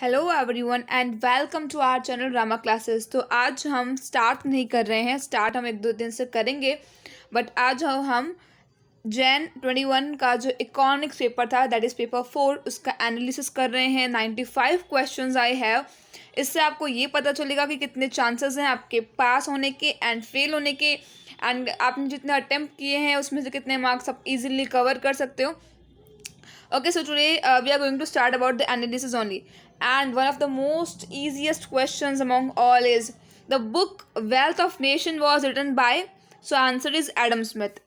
Hello everyone and welcome to our channel Rama classes. तो आज हम स्टार्ट नहीं कर रहे हैं, स्टार्ट हम 1-2 दिन से करेंगे। बट आज हम जैन 21 का जो इकोनॉमिक्स पेपर था, दैट इज़ पेपर 4, उसका एनालिसिस कर रहे हैं। 95 क्वेश्चंस आई हैव। इससे आपको ये पता चलेगा कि कितने चांसेस हैं आपके पास होने के एंड फेल होने के, एंड आपने जितने अटेम्प्ट किए हैं उसमें से कितने मार्क्स आप इजीली कवर कर सकते हो। Okay, so today we are going to start about the analysis only. And one of the most easiest questions among all is the book Wealth of Nation was written by. So answer is Adam Smith.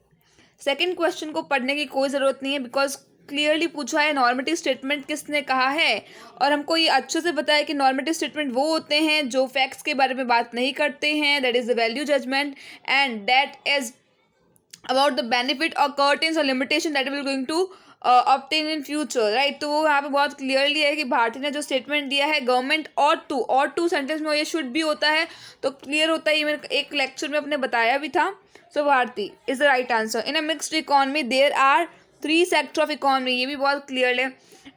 Second question को पढ़ने की कोई ज़रूरत नहीं है because clearly पूछा है normative statement किसने कहा है, और हमको ये अच्छे से पता है कि नॉर्मेटिव स्टेटमेंट वो होते हैं जो फैक्ट्स के बारे में बात नहीं करते हैं, that is the value judgement and that is about the benefit और कर्टेन्स और limitation that will going to obtain in future, right. तो वो यहाँ पे बहुत क्लियरली है कि भारती ने जो स्टेटमेंट दिया है गवर्नमेंट और टू सेंटेंस में ये शुड भी होता है, तो क्लियर होता है। ये मैंने एक लेक्चर में अपने बताया भी था। So Bharti is the right answer. In a mixed economy there are 3 sector of economy, ये भी बहुत क्लियर है।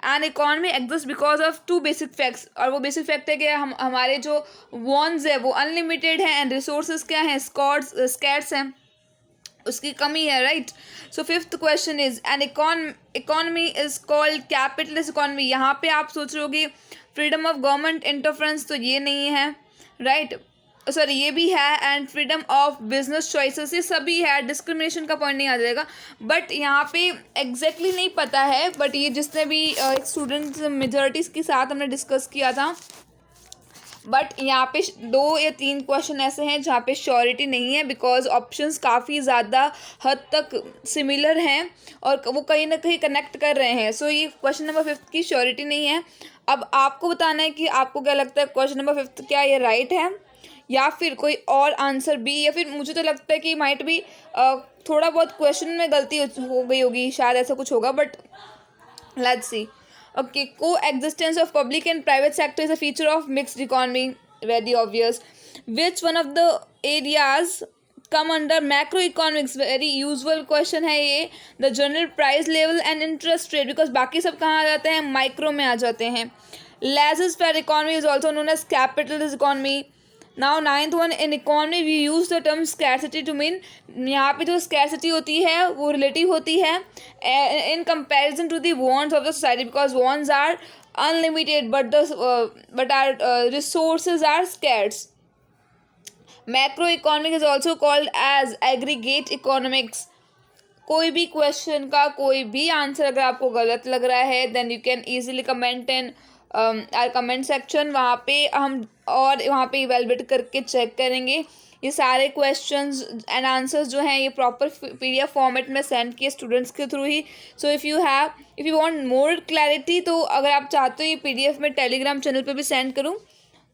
And economy exist because of 2 basic facts, और वो बेसिक फैक्ट है कि हमारे जो वॉन्स है वो अनलिमिटेड है एंड रिसोर्सेज क्या हैं, स्कैर्स हैं, उसकी कमी है, right. So fifth question is an economy is called capitalist economy. यहाँ पे आप सोच रहे होगी फ्रीडम ऑफ गवर्नमेंट इंटरफ्रेंस, तो ये नहीं है, राइट। सॉरी, ये भी है, and freedom of business choices, ये सभी है। डिस्क्रिमिनेशन का पॉइंट नहीं आ जाएगा, बट यहाँ पे एग्जैक्टली नहीं पता है। बट ये जिसने भी स्टूडेंट्स मेजॉरिटीज़ के साथ हमने डिस्कस किया था, बट यहाँ पे 2 या 3 क्वेश्चन ऐसे हैं जहाँ पे श्योरिटी नहीं है बिकॉज ऑप्शंस काफ़ी ज़्यादा हद तक सिमिलर हैं और वो कहीं ना कहीं कनेक्ट कर रहे हैं। सो ये क्वेश्चन नंबर 5 की श्योरिटी नहीं है। अब आपको बताना है कि आपको क्या लगता है क्वेश्चन नंबर 5 क्या ये राइट है या फिर कोई और आंसर बी, या फिर मुझे तो लगता है कि माइट भी थोड़ा बहुत क्वेश्चन में गलती हो गई होगी, शायद ऐसा कुछ होगा, but let's see. Okay, coexistence of public and private sector is a feature of mixed economy. Very obvious. Which one of the areas come under macroeconomics? Very usual question है ये. The general price level and interest rate, because बाकी सब कहाँ आ जाते हैं, micro में आ जाते हैं. Laissez-faire economy is also known as capitalist economy. Now 9th one, in economy we use the term scarcity to mean, यहाँ पे जो स्कैरसिटी होती है वो रिलेटिव होती है in comparison to the wants of the society, because wants are unlimited but are resources are scarce. Macro economic is also called as aggregate economics. कोई भी क्वेश्चन का कोई भी आंसर अगर आपको गलत लग रहा है then you can easily comment in our comment section. वहाँ पे हम और वहाँ पे इवेलुएट करके चेक करेंगे। ये सारे क्वेश्चंस एंड आंसर्स जो हैं ये प्रॉपर PDF फॉर्मेट में सेंड किए स्टूडेंट्स के through he. So if you want more clarity, तो अगर आप चाहते हो ये PDF में टेलीग्राम चैनल पे भी सेंड करूँ,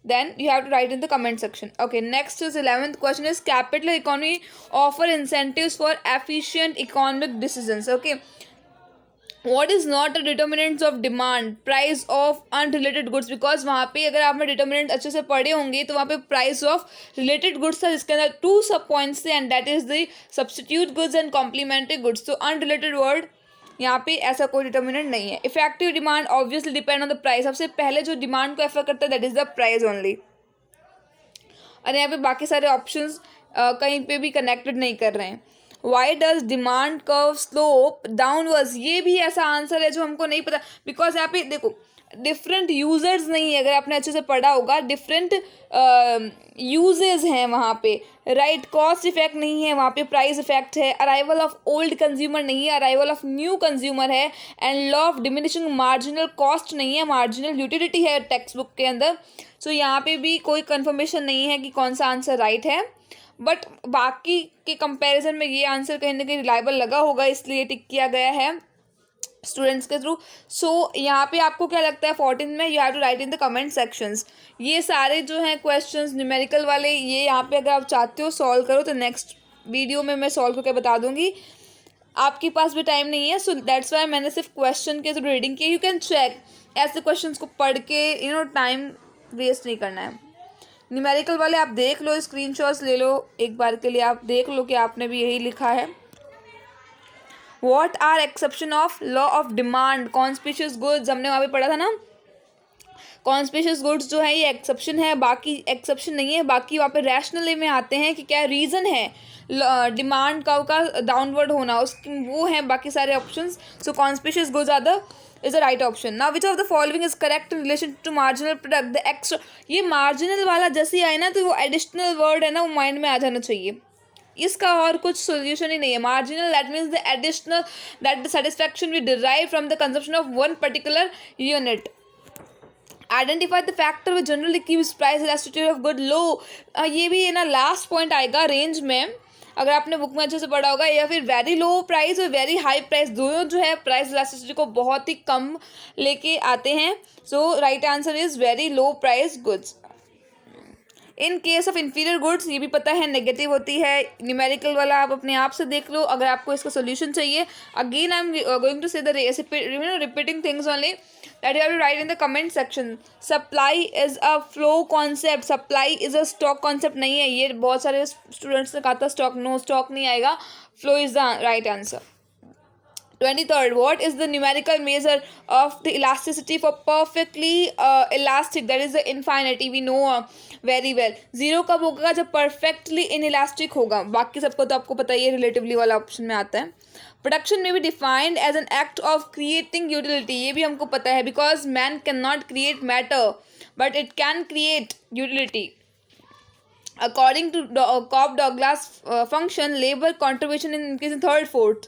then you have to write in the comment section. Okay, next is 11th question is capital economy offer incentives for efficient economic decisions. Okay, what is not the determinants of demand, price of unrelated goods, because वहाँ पे अगर आपने determinant अच्छे से पढ़े होंगे तो वहाँ पे price of related goods था जिसके अंदर 2 सब points थे, and that is the substitute goods and complementary goods. तो unrelated word यहाँ पे ऐसा कोई डिटर्मिनेंट नहीं है। Effective demand obviously depend on the price, सबसे पहले जो डिमांड को एफेक्ट करता है that is the price only. और यहाँ पे बाकी सारे ऑप्शंस कहीं पे भी कनेक्टेड नहीं कर रहे हैं। Why does demand curve slope downwards, ये भी ऐसा आंसर है जो हमको नहीं पता, बिकॉज यहाँ पे देखो डिफरेंट यूजर्स नहीं है, अगर आपने अच्छे से पढ़ा होगा डिफरेंट यूजेस हैं वहाँ पे, राइट। कॉस्ट इफेक्ट नहीं है वहाँ पे, प्राइस इफेक्ट है। अराइवल ऑफ ओल्ड कंज्यूमर नहीं है, अराइवल ऑफ न्यू कंज्यूमर है। And law of diminishing marginal cost नहीं है, मार्जिनल यूटिलिटी है टेक्स्ट बुक के अंदर। सो यहाँ पे भी कोई कंफर्मेशन नहीं है कि कौन सा आंसर राइट है, बट बाकी के कंपैरिजन में ये आंसर कहीं ना कहीं रिलायबल लगा होगा, इसलिए टिक किया गया है स्टूडेंट्स के थ्रू। सो यहाँ पे आपको क्या लगता है 14 में, you have to write in the comment sections. ये सारे जो हैं क्वेश्चंस न्यूमेरिकल वाले, ये यहाँ पे अगर आप चाहते हो सॉल्व करो तो नेक्स्ट वीडियो में मैं सॉल्व करके बता दूंगी। आपके पास भी टाइम नहीं है, सो दैट्स वाई मैंने सिर्फ क्वेश्चन के थ्रू रीडिंग की। यू कैन चेक, ऐसे क्वेश्चन को पढ़ के टाइम वेस्ट नहीं करना है। न्यूमेरिकल वाले आप देख लो, स्क्रीनशॉट्स ले लो, एक बार के लिए आप देख लो कि आपने भी यही लिखा है। What are exception of law of demand, conspicuous goods, हमने वहाँ पे पढ़ा था ना। कॉन्स्पिशियस गुड्स जो है ये एक्सेप्शन है, बाकी एक्सेप्शन नहीं है, बाकी वहाँ पे रैशनल में आते हैं कि क्या रीज़न है डिमांड का डाउनवर्ड होना, उसकी वो है बाकी सारे options. So conspicuous goods are the is the right option. Now which of the following is correct in relation to marginal product. The extra, ये मार्जिनल वाला जैसे ही आए ना तो वो एडिशनल वर्ड है ना, वो माइंड में आ जाना चाहिए. इसका और कुछ सोल्यूशन ही नहीं है. Marginal that means the additional that the satisfaction we derive from the consumption of one particular unit. Identify the factor which generally keeps price elasticity of good low. ये भी है ना लास्ट पॉइंट आएगा range में, अगर आपने book में अच्छे से पढ़ा होगा. या फिर वेरी लो प्राइस और वेरी हाई प्राइस दोनों जो है प्राइस इलास्टिसिटी को बहुत ही कम लेके आते हैं. So right answer is very low price goods. In case of inferior goods ये भी पता है नेगेटिव होती है. न्यूमेरिकल वाला आप अपने आप से देख लो अगर आपको इसका सोल्यूशन चाहिए. Again I am going to say the repeating things only that you have to write in the comment section. Supply is a flow concept. Supply is a stock concept नहीं है. ये बहुत सारे स्टूडेंट्स ने कहा था stock. No, stock नहीं आएगा. Flow is the right answer. 23rd, what is the numerical measure of the elasticity for perfectly elastic, that is the infinity, we know very well. Zero कब होगा जब perfectly inelastic होगा. बाकी सबको तो आपको पता ही है, relatively वाला ऑप्शन में आता है. Production may be defined as an act of creating utility. ये भी हमको पता है because man cannot create matter but it can create utility. According to Cobb-Douglas function, labor contribution in increase in third, fourth,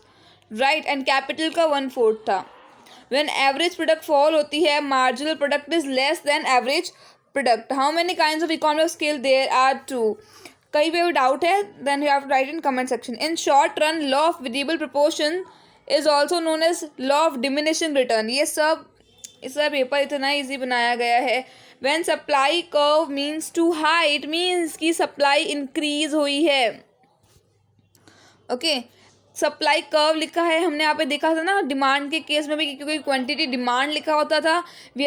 right, and capital का 1/4 था. When average product fall होती है, marginal product is less than average product. How many kinds of economy of scale there are? 2. कहीं पे भी doubt है then you have to write in comment section. In short run law of variable proportion is also known as law of diminishing return. ये सब इसका paper इतना easy बनाया गया है. When supply curve means to high, it means कि supply increase हुई है. ओके, सप्लाई कर्व लिखा है हमने यहाँ पे देखा था ना डिमांड के केस में भी, क्योंकि क्वांटिटी डिमांड लिखा होता था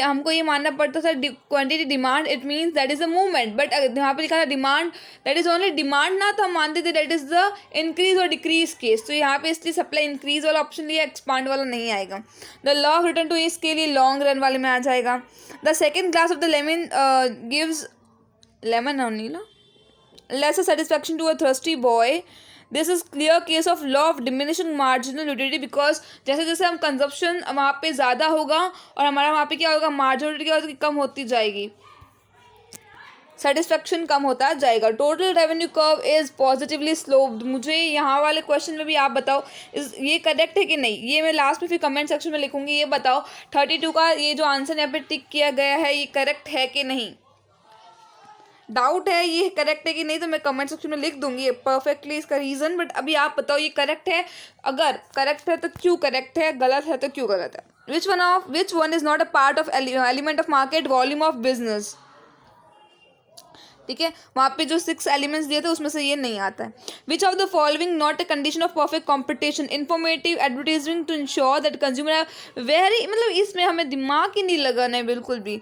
हमको ये मानना पड़ता था quantity demand it means that is the movement. But यहाँ पे लिखा था demand that is only demand ना, तो हम मानते थे दैट इज द इंक्रीज और डिक्रीज केस. तो यहाँ पे इसलिए सप्लाई इंक्रीज वाला ऑप्शन लिया, एक्सपांड वाला नहीं आएगा. The law of return to इसके लिए लॉन्ग रन वाले में आ जाएगा. The second glass of the lemon gives lemon only lesser satisfaction to a thirsty boy. This is clear case of law of diminishing marginal utility, because जैसे जैसे हम consumption वहाँ पे ज़्यादा होगा और हमारा वहाँ पे क्या होगा, मार्जिनल यूटिलिटी क्या होगी, कम होती जाएगी, सेटिस्फैक्शन कम होता जाएगा. Total revenue curve is positively sloped. मुझे यहाँ वाले क्वेश्चन में भी आप बताओ ये करेक्ट है कि नहीं, ये मैं लास्ट में फिर कमेंट सेक्शन में लिखूंगी. ये बताओ 32 का ये जो आंसर यहाँ पे टिक किया गया है ये करेक्ट है कि नहीं. डाउट है ये करेक्ट है कि नहीं तो मैं कमेंट सेक्शन में लिख दूंगी परफेक्टली इसका रीज़न. बट अभी आप बताओ ये करेक्ट है, अगर करेक्ट है तो क्यों करेक्ट है, गलत है तो क्यों गलत है. Which one is not a part of element of market volume of business. ठीक है, वहाँ पे जो 6 एलिमेंट्स दिए थे उसमें से ये नहीं आता है. Which of the following not a condition of perfect competition. Informative advertising to ensure that consumer very, मतलब इसमें हमें दिमाग ही नहीं लगाना है बिल्कुल भी.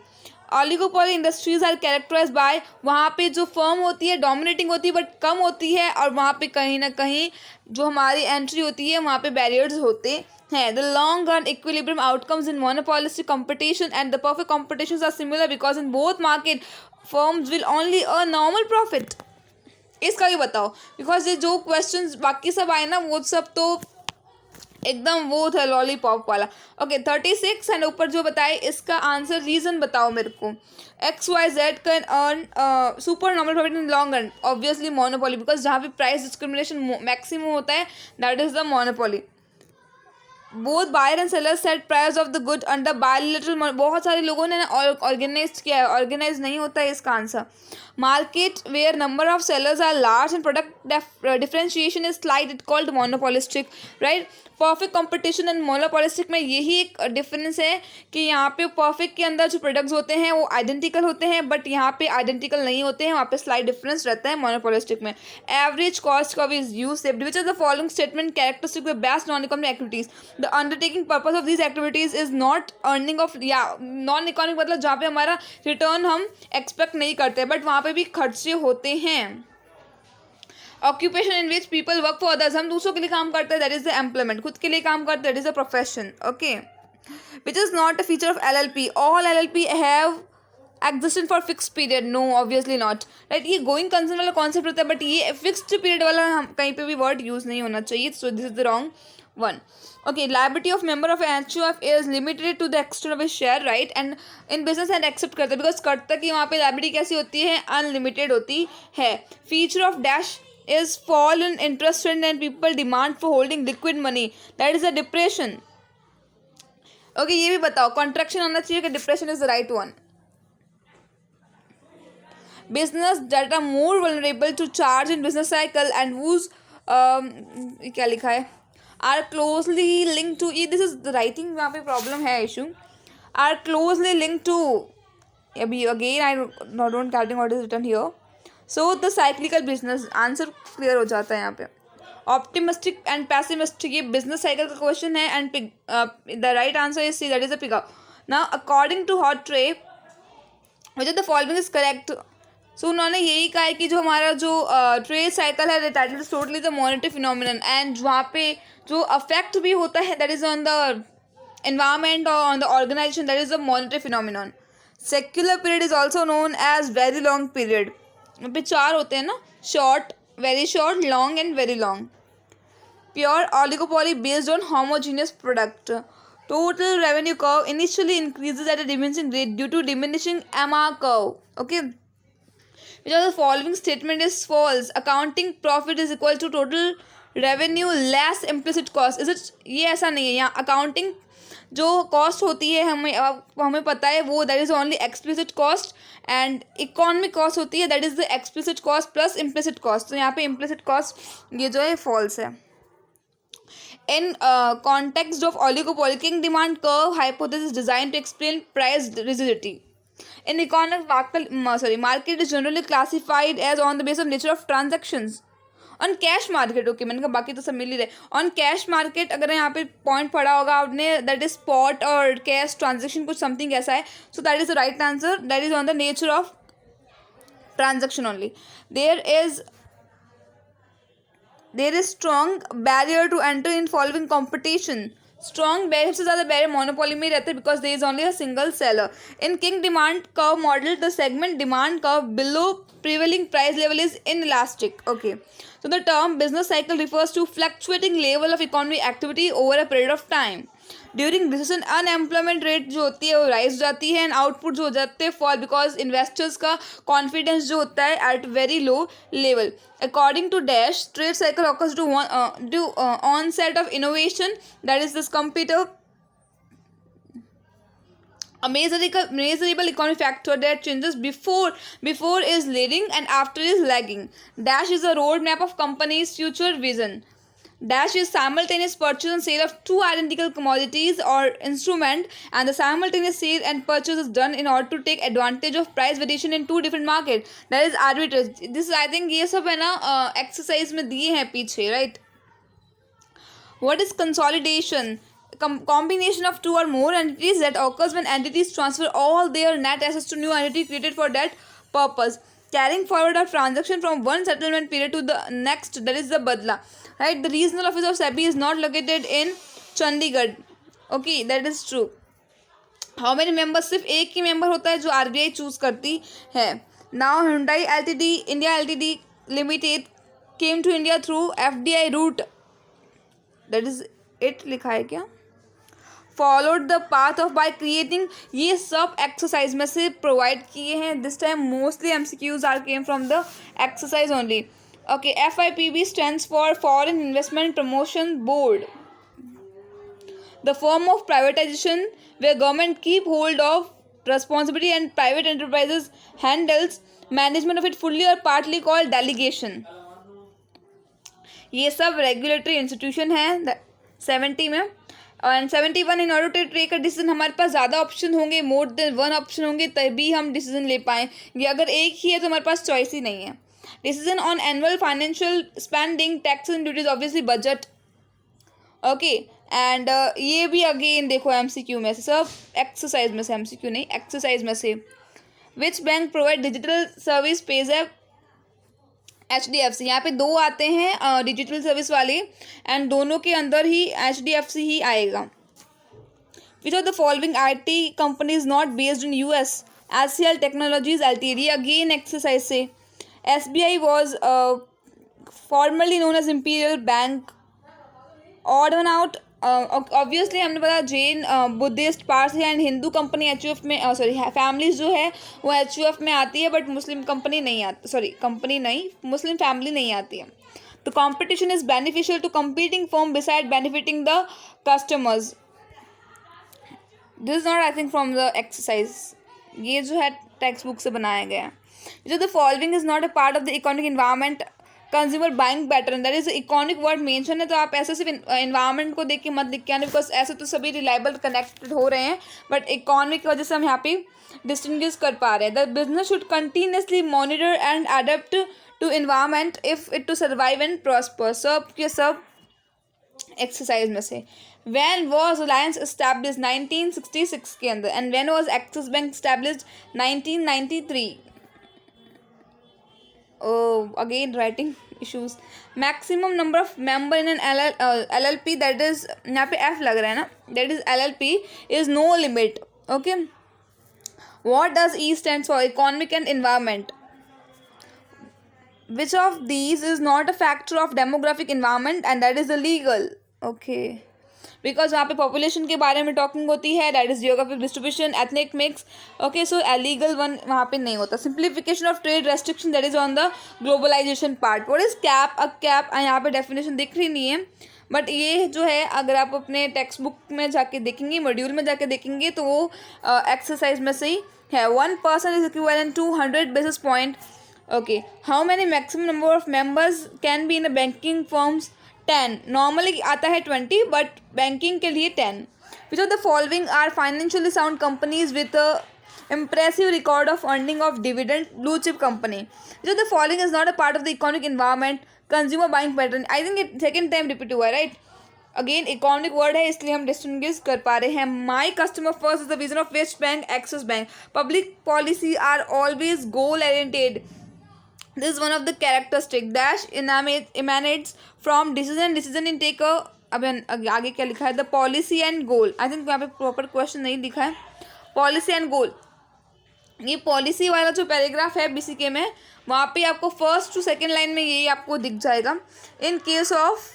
Oligopoly industries are characterise by, वहाँ पे जो फर्म होती है डोमिनेटिंग होती है बट कम होती है, और वहाँ पे कहीं ना कहीं जो हमारी एंट्री होती है वहाँ पे बैरियर्स होते हैं. The long run equilibrium outcomes in monopolistic competition and the perfect competition are similar because in both market firms will only earn normal profit. इसका भी बताओ, बिकॉज ये जो क्वेश्चंस बाकी सब आए ना वो सब तो एकदम वो था लॉलीपॉप वाला. ओके 36 एंड ऊपर जो बताए इसका आंसर रीज़न बताओ मेरे को. XYZ can earn super normal profit in long run. Obviously monopoly, because जहाँ पे प्राइस डिस्क्रिमिनेशन मैक्सिमम होता है that is the monopoly. Both buyer and seller set price of the good under bilateral. बहुत सारे लोगों ने ऑर्गेनाइज किया है, ऑर्गेनाइज नहीं होता है इसका answer. Market where number of sellers are large and product differentiation is slight it called monopolistic, right. Perfect competition and monopolistic में यही एक डिफरेंस है कि यहाँ पे परफेक्ट के अंदर जो प्रोडक्ट्स होते हैं वो आइडेंटिकल होते हैं, बट यहाँ पे आइडेंटिकल नहीं होते हैं, वहाँ पे स्लाइट डिफरेंस रहता है मोनोपोलिस्टिक में. Average cost curve is used. Which of the following statement characteristic the best non economic activities. The undertaking purpose of this activities is not earning of, या नॉन इकोनॉमिक मतलब जहाँ पे हमारा return हम expect नहीं करते but वहाँ पे भी खर्चे होते हैं. Occupation in which people work for others, हम दूसरों के लिए काम करते हैं दैट इज द एम्प्लॉयमेंट. खुद के लिए काम करते हैं that is the profession. Okay, which is not a feature of LLP. All LLP have existent for fix period, no obviously not, right. ये गोइंग कंसर्न वाला कॉन्सेप्ट होता है, बट ये फिक्स्ड पीरियड वाला हम कहीं पे भी वर्ड यूज़ नहीं होना चाहिए, so this is the wrong one. Okay, liability of member of HUF is limited to the extent of his share, right? And in business and accept करते हैं because करता कि वहाँ पे liability कैसी होती है, unlimited होती है. Feature of dash is fall in interest rate and people demand for holding liquid money, that is a depression. Okay, ये भी बताओ, contraction होना चाहिए कि depression is the right one. Business that are more vulnerable to charge in business cycle and whose क्या लिखा है, are closely linked to, this is the writing वहाँ पे problem है issue, are closely linked to, अभी again I don't getting what is written here, so the cyclical business, answer clear हो जाता है यहाँ पे. Optimistic and pessimistic, ये business cycle का question है, and the right answer is C, that is a pick up. Now according to Hot Tray, which of the following is correct? सो उन्होंने यही कहा है कि जो हमारा जो ट्रेड साइकिल है that is totally the monetary phenomenon, and वहाँ पे जो अफेक्ट भी होता है that is on the environment और on the organisation, that is the monetary phenomenon. Secular period is also known as very long period. यहाँ पे चार होते हैं ना, short, very short, long and very long. Pure oligopoly based on homogeneous product. Total revenue curve initially increases at a diminishing rate due to diminishing MR curve. Okay. Which of the following statement is false? Accounting profit is equal to total revenue less implicit cost. Is it? ये ऐसा नहीं है. यहाँ accounting जो cost होती है हमें पता है वो that is only explicit cost, and economic cost होती है that is the explicit cost plus implicit cost. तो यहाँ पे implicit cost ये जो है false है. In context of oligopoly, King demand curve hypothesis designed to explain price rigidity. In economic market is generally classified as on the basis of nature of transactions. On cash market, okay, मैंने कहा बाकी तो सब मिल ही रहे. On cash market अगर यहाँ पे point पढ़ा होगा आपने, that is spot और cash transaction कुछ something ऐसा है, so that is the right answer. That is on the nature of transaction only. There is strong barrier to enter in following competition. Strong barrier, सबसे ज़्यादा barrier monopoly में रहता है because there is only a single seller. In King demand curve model, the segment demand curve below prevailing price level is inelastic. Okay, so the term business cycle refers to fluctuating level of economic activity over a period of time. During recession unemployment rate जो होती है वो rise जाती है, and output जो हो जाते हैं फॉल बिकॉज इन्वेस्टर्स का कॉन्फिडेंस जो होता है at very low level. According to dash, trade cycle occurs to onset of innovation, that is this computer a measurable economic factor that changes before is leading and after is lagging. Dash is a roadmap of company's future vision. Dash is simultaneous purchase and sale of two identical commodities or instrument, and the simultaneous sale and purchase is done in order to take advantage of price variation in two different market. That is arbitrage. This I think ये सब है ना exercise में दिए हैं पीछे, right? What is consolidation? Combination of two or more entities that occurs when entities transfer all their net assets to new entity created for that purpose. Carrying forward a transaction from one settlement period to the next, that is the badla. Right, the regional office of SEBI is not located in Chandigarh. Okay, that is true. How many members? सिर्फ एक ही member होता है जो RBI choose करती है. Now Hyundai Ltd, India Ltd Limited came to India through FDI route. That is it, लिखा है क्या? Followed the path of by creating, ये सब exercise में से provide किए हैं. This time mostly MCQs are came from the exercise only. Okay, FIPB stands for Foreign Investment Promotion Board. The form of privatization where government keep hold of responsibility and private enterprises handles management of it fully or partly, called delegation. ये सब regulatory institution है 70 में. और 71 in order to take a decision, हमारे पास ज़्यादा option होंगे, more than one option होंगे तभी हम डिसीजन ले पाएँ. ये अगर एक ही है तो हमारे पास चॉइस ही नहीं है. Decision on annual financial spending, tax and duties, obviously budget. Okay, and ये भी अगेन देखो MCQ में से, सब एक्सरसाइज में से, MCQ नहीं एक्सरसाइज में से. Which bank provide digital service page app? HDFC. यहाँ पे दो आते हैं डिजिटल सर्विस वाले, एंड दोनों के अंदर ही HDFC ही आएगा. विच of the following IT company is not based in US? SCL Technologies Ltd, again exercise से SBI was formerly known as Imperial Bank. Odd one out, obviously हमने पता Jain Buddhist Parsi and Hindu company HUF में sorry families जो है वो HUF में आती है, बट मुस्लिम कंपनी नहीं आती, सॉरी कंपनी नहीं, मुस्लिम फैमिली नहीं आती है. तो competition is beneficial to competing firm beside benefiting the customers. This is not I think from the exercise, ये जो है टेक्स्ट बुक से बनाया गया है. जो the following is not a part of the economic environment consumer buying pattern, that is economic word mention है, तो आप ऐसे सिर्फ इन्वायरमेंट को देख के मत लिख के आने, बिकॉज ऐसे तो सभी रिलायबल कनेक्टेड हो रहे हैं, बट इकोनॉमिक की वजह से हम यहाँ पे डिस्टिंग्विश कर पा रहे हैं. The business should continuously monitor and adapt to environment if it to survive and prosper. सब के सब एक्सरसाइज में से. When was Reliance established? 1966 के अंदर. And when was Axis Bank established? 1993. Oh, again writing issues. Maximum number of member in an LLP, that is यहाँ पे F लग रहा है ना, that is LLP is no limit. Okay. What does E stands for? Economic and environment. Which of these is not a factor of demographic environment and that is illegal? Okay. Because वहाँ पे population के बारे में talking होती है, that is geographic distribution, ethnic mix. Okay, so illegal one वहाँ पे नहीं होता. Simplification of trade restriction, that is on the globalisation part. What is cap? A cap यहाँ पे डेफिनेशन दिख रही नहीं है, बट ये जो है अगर आप अपने टेक्स्ट बुक में जाके देखेंगे, मॉड्यूल में जाके देखेंगे, तो वो एक्सरसाइज में से ही है. 1% is equivalent to 100 basis point. Okay, how many maximum number of members can be in a banking firms? 10. Normally आता है 20, बट बैंकिंग के लिए 10. Which of the following are financially sound companies with impressive record of earning of dividend? Blue chip company. Which of the following is not a part of the economic environment? Consumer buying pattern. I think it second time repeat हुआ है, right? Again economic word है, इसलिए हम distinguish कर पा रहे हैं. My customer first is the vision of west bank, Axis Bank. Public policy are always goal oriented. This is one of the characteristic. Dash emanates from decision in take a. अब आगे क्या लिखा है? The policy and goal. I think यहाँ पे proper question नहीं लिखा है. पॉलिसी एंड गोल, ये पॉलिसी वाला जो पैराग्राफ है BCK में, वहाँ पे आपको फर्स्ट टू सेकेंड लाइन में यही आपको दिख जाएगा. इन case of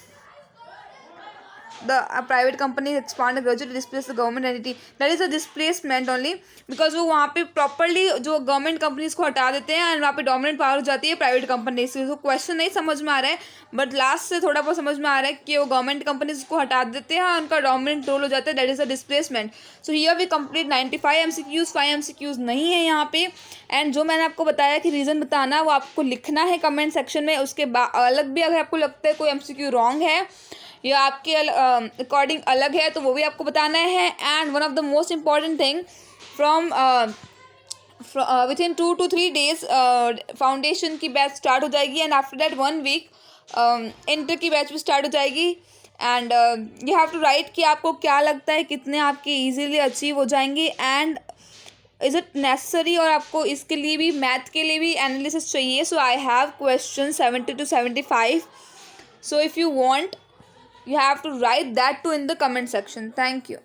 the private company expand gradually displace the government entity, that is a displacement only, because वो वहाँ पे प्रॉपरली जो गवर्नमेंट कंपनीज को हटा देते हैं एंड वहाँ पे डोमिनेंट पावर हो जाती है प्राइवेट कंपनीज से. तो क्वेश्चन नहीं समझ में आ रहा है, बट लास्ट से थोड़ा बहुत समझ में आ रहा है कि वो गवर्नमेंट कंपनीज को हटा देते हैं, उनका डोमिनेंट रोल हो जाता है, that is a displacement. So here we complete 95 MCQs. 5 MCQs नहीं है यहाँ पे. एंड जो मैंने आपको बताया कि रीज़न बताना, वो आपको लिखना है कमेंट सेक्शन में. उसके अलग भी अगर आपको लगता है कोई MCQ रॉन्ग है या आपके अकॉर्डिंग अलग है, तो वो भी आपको बताना है. And one of the most important thing from within 2 to 3 days foundation की बैच स्टार्ट हो जाएगी, and after that 1 week inter की बैच भी स्टार्ट हो जाएगी. And you have to write कि आपको क्या लगता है कितने आपके ईजीली अचीव हो जाएंगे, एंड इज़ इट नेसेसरी, और आपको इसके लिए भी मैथ के लिए भी एनालिसिस चाहिए. सो I have question 70 to 75. So if you want, you have to write that too in the comment section. Thank you.